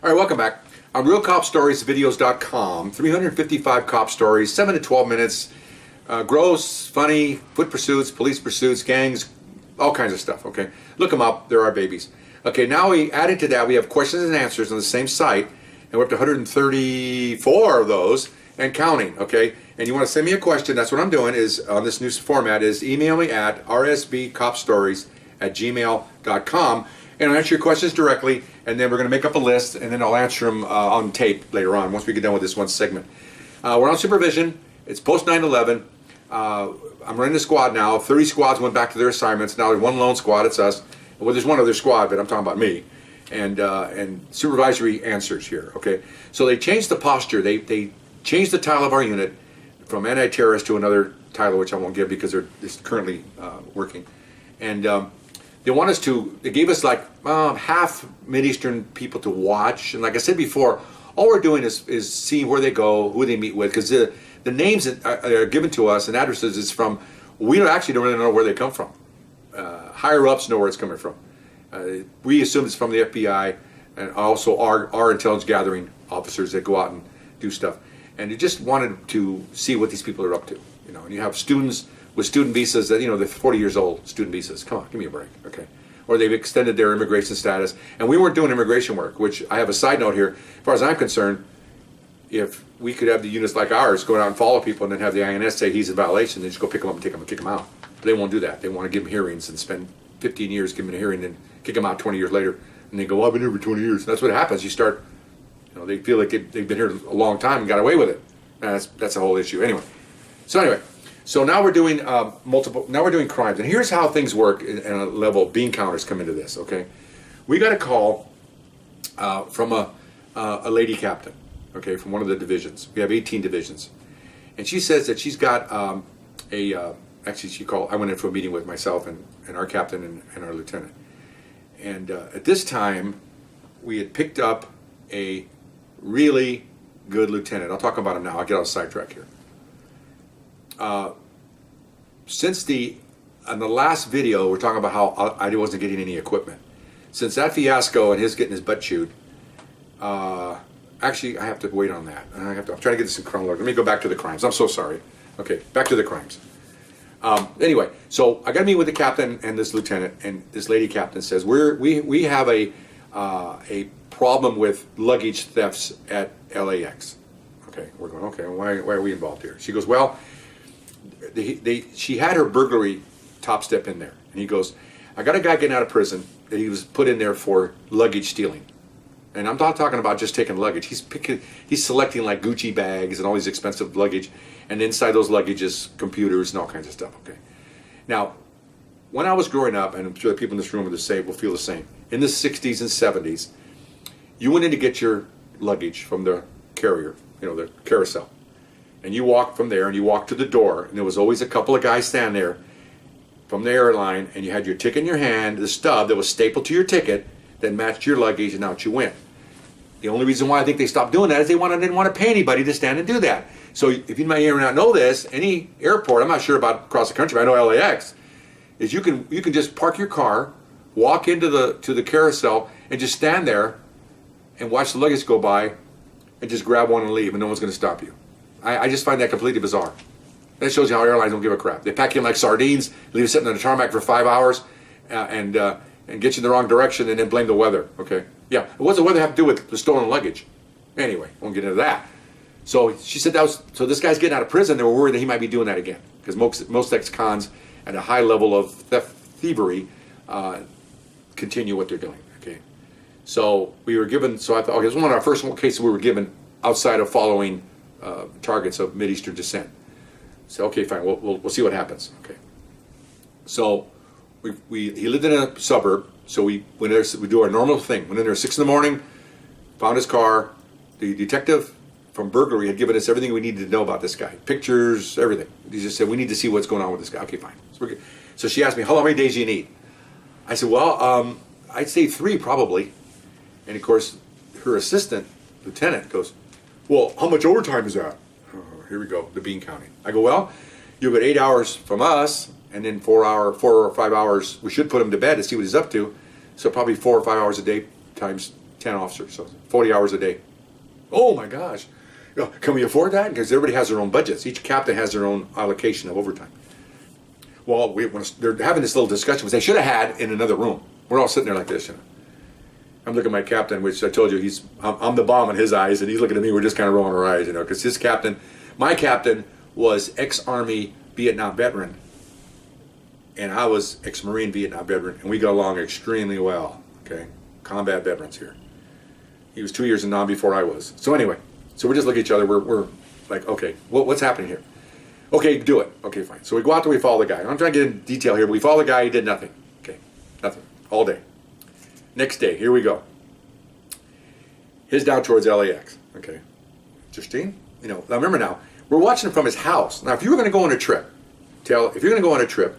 All right, welcome back. I'm RealCopStoriesVideos.com. 355 cop stories, 7 to 12 minutes. Gross, funny, foot pursuits, police pursuits, gangs, all kinds of stuff, okay? Look them up. They're our babies. Okay, now we added to that, we have questions and answers on the same site, and we're up to 134 of those and counting, okay? And you want to send me a question, that's what I'm doing, is on this new format, is email me at rsbcopstories@gmail.com, and I'll answer your questions directly, and then we're going to make up a list, and then I'll answer them on tape later on, once we get done with this one segment. We're on supervision. It's post 9/11. I'm running the squad now. 30 squads went back to their assignments. Now there's one lone squad, it's us. Well, there's one other squad, but I'm talking about me. And supervisory answers here, okay? So they changed the posture. They changed the title of our unit from anti-terrorist to another title, which I won't give because it's currently working. And they want us to, they gave us like half Mideastern people to watch. And like I said before, all we're doing is seeing where they go, who they meet with, because the names that are given to us and addresses is from, we don't really know where they come from. Higher ups know where it's coming from. We assume it's from the FBI and also our intelligence gathering officers that go out and do stuff. And you just wanted to see what these people are up to, you know. And you have students with student visas that, you know, they're 40 years old, student visas. Come on, give me a break, okay? Or they've extended their immigration status. And we weren't doing immigration work, which I have a side note here. As far as I'm concerned, if we could have the units like ours go out and follow people and then have the INS say he's in violation, they just go pick them up and take them and kick them out. But they won't do that. They want to give them hearings and spend 15 years giving a hearing and kick them out 20 years later. And they go, well, I've been here for 20 years. That's what happens. You start, you know, they feel like they've been here a long time and got away with it. And that's a whole issue. Anyway, so now we're doing now we're doing crimes. And here's how things work in a level. Bean counters come into this, okay? We got a call from a lady captain, okay, from one of the divisions. We have 18 divisions. And she says that she's got actually I went in for a meeting with myself and our captain and our lieutenant. And at this time, we had picked up a really good lieutenant. I'll talk about him now. I'll get on sidetrack here. Since on the last video, we're talking about how I wasn't getting any equipment. Since that fiasco and his getting his butt chewed, actually, I have to wait on that. I'm trying to get this in chronology. Let me go back to the crimes. I'm so sorry. Okay, back to the crimes. Anyway, so I got to meet with the captain and this lieutenant, and this lady captain says we have a problem with luggage thefts at LAX. Okay, we're going, okay, why are we involved here? She goes, well, she had her burglary top step in there, and he goes, I got a guy getting out of prison that he was put in there for luggage stealing. And I'm not talking about just taking luggage. He's selecting like Gucci bags and all these expensive luggage, and inside those luggage is computers and all kinds of stuff. Okay. Now, when I was growing up, and I'm sure the people in this room will feel the same. In the 60s and 70s, you went in to get your luggage from the carrier, you know, the carousel, and you walked from there and you walked to the door, and there was always a couple of guys standing there from the airline, and you had your ticket in your hand, the stub that was stapled to your ticket that matched your luggage, and out you went. The only reason why I think they stopped doing that is they didn't want to pay anybody to stand and do that. So if you might not know this, any airport, I'm not sure about across the country, but I know LAX, is you can just park your car, walk into the carousel, and just stand there and watch the luggage go by and just grab one and leave, and no one's going to stop you. I just find that completely bizarre. That shows you how airlines don't give a crap. They pack you in like sardines, leave you sitting on the tarmac for 5 hours, and get you in the wrong direction, and then blame the weather, okay? Yeah, what does the weather have to do with the stolen luggage? Anyway, won't get into that. So she said so this guy's getting out of prison, they were worried that he might be doing that again, because most ex-cons at a high level of thievery continue what they're doing, okay? So we were given, so I thought, okay, this was one of our first cases we were given outside of following targets of Mideastern descent. So okay, fine, we'll see what happens, okay? So he lived in a suburb, so we went there, we do our normal thing. Went in there at 6 in the morning, found his car. The detective from burglary had given us everything we needed to know about this guy. Pictures, everything. He just said, we need to see what's going on with this guy. Okay, fine. So, so she asked me, how many days do you need? I said, well, I'd say 3 probably. And of course, her assistant, lieutenant, goes, well, how much overtime is that? Oh, here we go, the bean counting. I go, well, you'll get 8 hours from us, and then 4 or 5 hours, we should put him to bed to see what he's up to. So probably 4 or 5 hours a day times 10 officers, so 40 hours a day. Oh my gosh. Can we afford that? Because everybody has their own budgets. Each captain has their own allocation of overtime. Well, they're having this little discussion, which they should have had in another room. We're all sitting there like this, you know. I'm looking at my captain, which I told you, I'm the bomb in his eyes, and he's looking at me. We're just kind of rolling our eyes, you know, because my captain was ex-Army Vietnam veteran, and I was ex-Marine Vietnam veteran, and we got along extremely well. Okay, combat veterans here. He was 2 years in Nam before I was. So anyway, so we just look at each other. We're like, okay, what's happening here? Okay, do it. Okay, fine. So we go out there, we follow the guy. I'm trying to get in detail here, but we follow the guy. He did nothing. Okay, nothing all day. Next day, here we go. He's down towards LAX. Okay, interesting. You know, now remember now, we're watching him from his house. Now, if you were going to go on a trip, if you're going to go on a trip,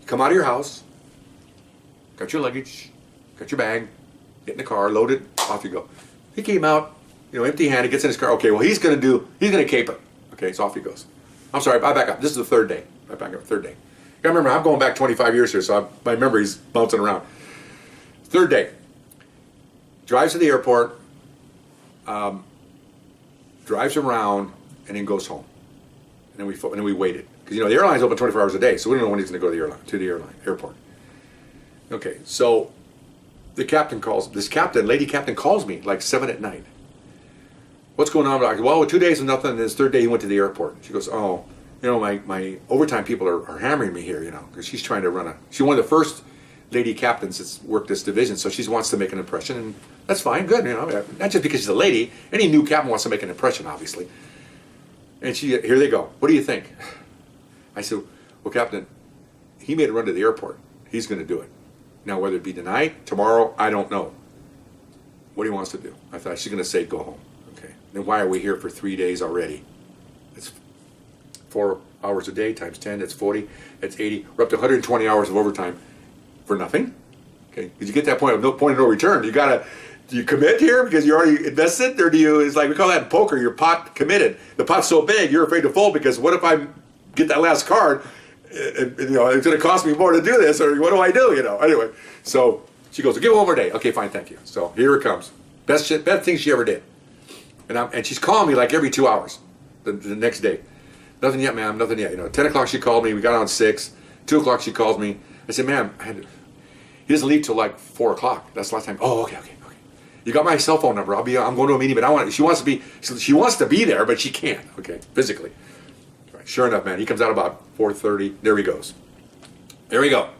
you come out of your house, got your luggage, got your bag, get in the car, load it, off you go. He came out, you know, empty-handed, gets in his car. Okay, well, he's going to caper. Okay, so off he goes. I'm sorry, I back up. This is the third day. I back up, third day. You got to remember, I'm going back 25 years here, so my memory's bouncing around. Third day, drives to the airport, drives around, and then goes home. And then we waited. Because, you know, the airline's open 24 hours a day, so we don't know when he's going to go to the airport. Okay, so lady captain calls me like 7 at night. What's going on? Like, well, 2 days and nothing, and this third day he went to the airport. She goes, oh, you know, my overtime people are hammering me here, you know, because she's trying to she's one of the first lady captains that's worked this division, so she wants to make an impression, and that's fine, good, you know, not just because she's a lady. Any new captain wants to make an impression, obviously. And here they go. What do you think? I said, well, Captain, he made a run to the airport. He's going to do it. Now, whether it be tonight, tomorrow, I don't know. What he wants to do. I thought she's going to say go home. Okay. Then why are we here for 3 days already? It's 4 hours a day times 10. That's 40. That's 80. We're up to 120 hours of overtime for nothing. Okay. Because you get that point of no return. Do you commit here because you already invested, or it's like we call that in poker, you're pot committed. The pot's so big, you're afraid to fold because what if I get that last card, and, you know, it's going to cost me more to do this, or what do I do, you know? Anyway, so she goes, give it one more day. Okay, fine, thank you. So here it comes. Best thing she ever did. And she's calling me like every 2 hours the next day. Nothing yet, ma'am, nothing yet. You know, 10 o'clock she called me, we got on 6. 2 o'clock she calls me. I said, ma'am, he doesn't leave till like 4 o'clock. That's the last time. Oh, okay. You got my cell phone number. I'm going to a meeting, but she wants to be there, but she can't. Okay, physically. Right. Sure enough, man, he comes out about 4:30. There he goes. There we go.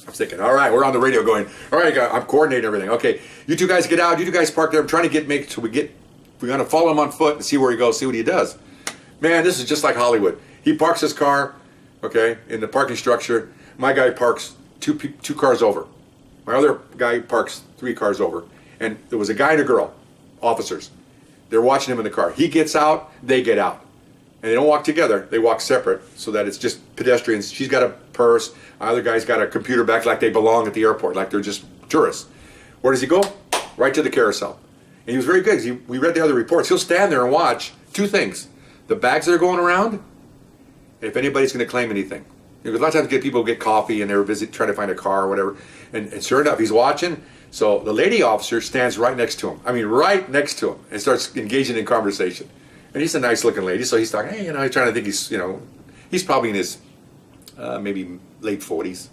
I'm thinking, all right, we're on the radio going, all right, I'm coordinating everything. Okay, you two guys get out. You two guys park there. I'm trying to we're going to follow him on foot and see where he goes, see what he does. Man, this is just like Hollywood. He parks his car, okay, in the parking structure. My guy parks two cars over. My other guy parks 3 cars over. And there was a guy and a girl, officers. They're watching him in the car. He gets out, they get out. And they don't walk together, they walk separate so that it's just pedestrians. She's got a purse, the other guy's got a computer bag like they belong at the airport, like they're just tourists. Where does he go? Right to the carousel. And he was very good because we read the other reports. He'll stand there and watch 2 things. The bags that are going around, and if anybody's going to claim anything. Because a lot of times people get coffee and they're trying to find a car or whatever. And sure enough, he's watching. So the lady officer stands right next to him. I mean, right next to him, and starts engaging in conversation. And he's a nice-looking lady, so he's talking, hey, you know, he's trying to think he's probably in his maybe late 40s.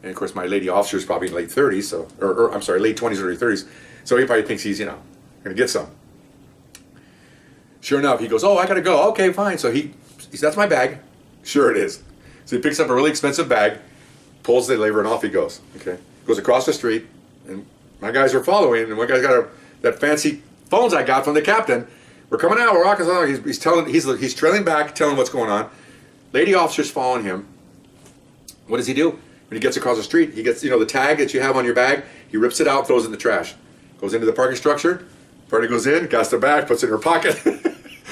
And of course, my lady officer is probably in late 30s, so, or I'm sorry, late 20s, early 30s. So he probably thinks he's, going to get some. Sure enough, he goes, oh, I got to go. Okay, fine. So he says, that's my bag. Sure it is. So he picks up a really expensive bag, pulls the lever, and off he goes. Okay, goes across the street. And my guys are following, and one guy's got that fancy phones I got from the captain. We're coming out, we're rocking on. He's trailing back, telling what's going on. Lady officer's following him. What does he do? When he gets across the street, he gets, the tag that you have on your bag, he rips it out, throws it in the trash. Goes into the parking structure, party goes in, got the bag, puts it in her pocket.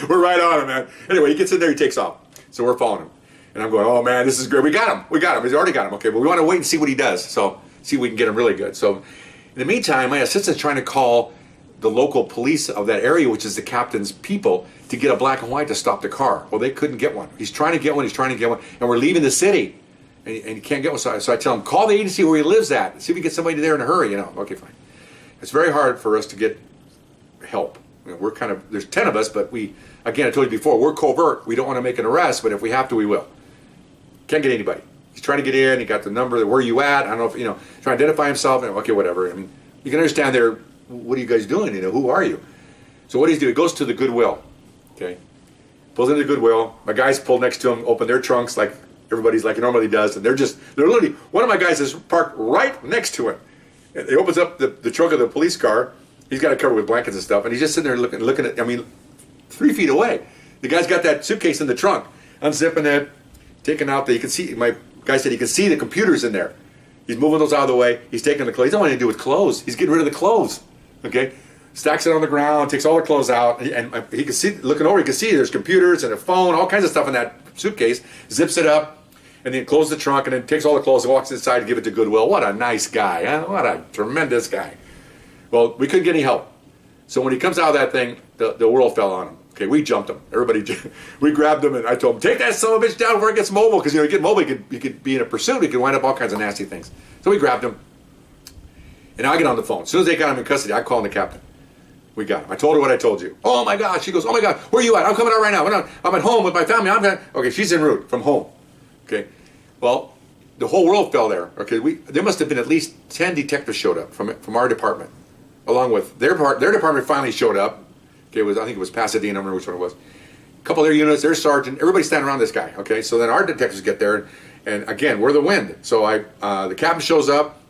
We're right on him, man. Anyway, he gets in there, he takes off. So we're following him. And I'm going, oh man, this is great. We got him. He's already got him. Okay, but we want to wait and see what he does. So see if we can get him really good. So in the meantime, my assistant's trying to call the local police of that area, which is the captain's people, to get a black and white to stop the car. Well, they couldn't get one. He's trying to get one, and we're leaving the city, and he can't get one. So I tell him, call the agency where he lives at, see if we can get somebody there in a hurry, Okay, fine. It's very hard for us to get help. We're kind of, there's 10 of us, but again, I told you before, we're covert. We don't want to make an arrest, but if we have to, we will. Can't get anybody. He's trying to get in. He got the number. Where are you at? I don't know if, trying to identify himself. And, okay, whatever. I mean, you can understand there, what are you guys doing? Who are you? So what he's doing, he goes to the Goodwill. Okay. Pulls into the Goodwill. My guys pull next to him, open their trunks like everybody's like he normally does. And they're literally, one of my guys is parked right next to him. And he opens up the trunk of the police car. He's got it covered with blankets and stuff. And he's just sitting there looking at, 3 feet away. The guy's got that suitcase in the trunk, unzipping it, taking out you can see, my guy said he can see the computers in there. He's moving those out of the way. He's taking the clothes. He doesn't want anything to do with clothes. He's getting rid of the clothes. Okay? Stacks it on the ground, takes all the clothes out, and he can see, looking over, he can see there's computers and a phone, all kinds of stuff in that suitcase, zips it up, and then closes the trunk, and then takes all the clothes and walks inside to give it to Goodwill. What a nice guy, huh? What a tremendous guy. Well, we couldn't get any help. So when he comes out of that thing, the world fell on him. Okay, we jumped him. We grabbed him, and I told him, take that son of a bitch down before it gets mobile, because you get mobile, you could be in a pursuit, it could wind up all kinds of nasty things. So we grabbed him, and I get on the phone. As soon as they got him in custody, I called the captain. We got him. I told her what I told you. Oh my God, she goes, oh my God, where are you at? I'm coming out right now. I'm at home with my family. Okay, she's en route from home. Okay, well, the whole world fell there. Okay, there must have been at least 10 detectives showed up from our department, along with their department finally showed up. Okay, I think it was Pasadena, I don't remember which one it was. A couple of their units, their sergeant, everybody's standing around this guy. Okay, so then our detectives get there, and again, we're the wind. So the captain shows up.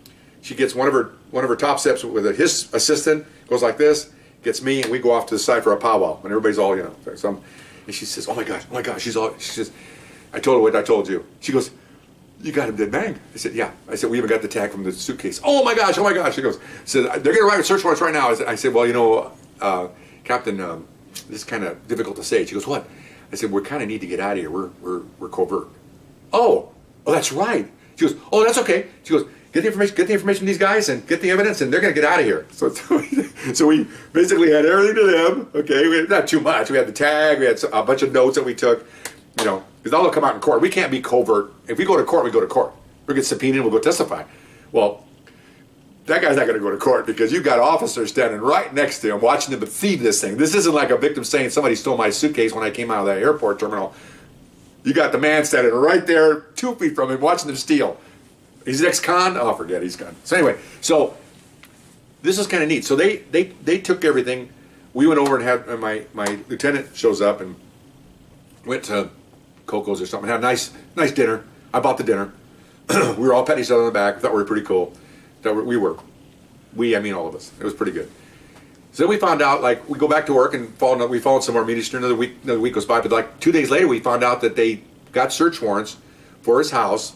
She gets one of her top steps with his assistant, goes like this, gets me, and we go off to the side for a powwow, and everybody's all, and she says, oh my God, she says, I told her what I told you. She goes, you got him dead bang. I said, yeah. I said, we even got the tag from the suitcase. Oh my gosh. She goes, they're going to write a search warrants right now. I said, well, Captain, this is kind of difficult to say. She goes, what? I said, we kind of need to get out of here. We're covert. Oh, that's right. She goes, oh, that's okay. She goes, get the information from these guys and get the evidence, and they're going to get out of here. So we basically had everything to them. Okay, we had not too much. We had the tag. We had a bunch of notes that we took. Because that'll come out in court. We can't be covert. If we go to court, we go to court. We'll get subpoenaed, we'll go testify. Well, that guy's not going to go to court because you've got officers standing right next to him watching him thieve this thing. This isn't like a victim saying somebody stole my suitcase when I came out of that airport terminal. You got the man standing right there 2 feet from him watching them steal. He's an ex-con? Oh, forget he's gone. So anyway, this is kind of neat. So they took everything. We went over and had my lieutenant shows up and went to Coco's or something, had a nice dinner. I bought the dinner. We were all patting each other on the back. Thought we were pretty cool. I mean all of us. It was pretty good. So then we found out, we go back to work and we followed some more meetings. Another week goes by, but 2 days later we found out that they got search warrants for his house.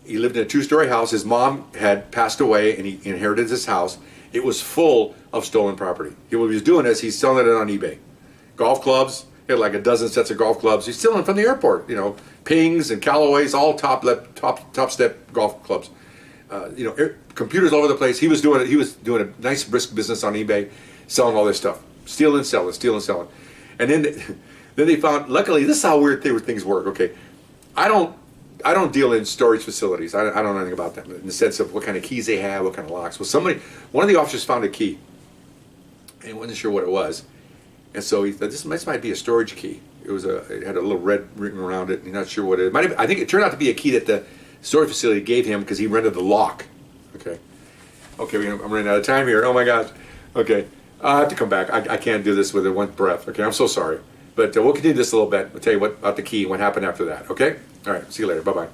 He lived in a 2-story house. His mom had passed away and he inherited this house. It was full of stolen property. What he was doing is he's selling it on eBay. Golf clubs, he had like a dozen sets of golf clubs. He's stealing from the airport, Pings and Callaways, all top step golf clubs. Computers all over the place. He was doing a nice brisk business on eBay, selling all this stuff, stealing and selling. And then they found. Luckily, this is how weird things work. Okay, I don't deal in storage facilities. I don't know anything about them in the sense of what kind of keys they have, what kind of locks. Well, one of the officers found a key, and he wasn't sure what it was, and so he thought this might be a storage key. It had a little red ring around it. And he's not sure what it is. I think it turned out to be a key that the storage facility gave him because he rented the lock. Okay, I'm running out of time here. Oh my gosh. Okay, I have to come back. I can't do this with one breath. Okay, I'm so sorry. But we'll continue this a little bit. I'll tell you about the key and what happened after that. Okay? All right, see you later. Bye-bye.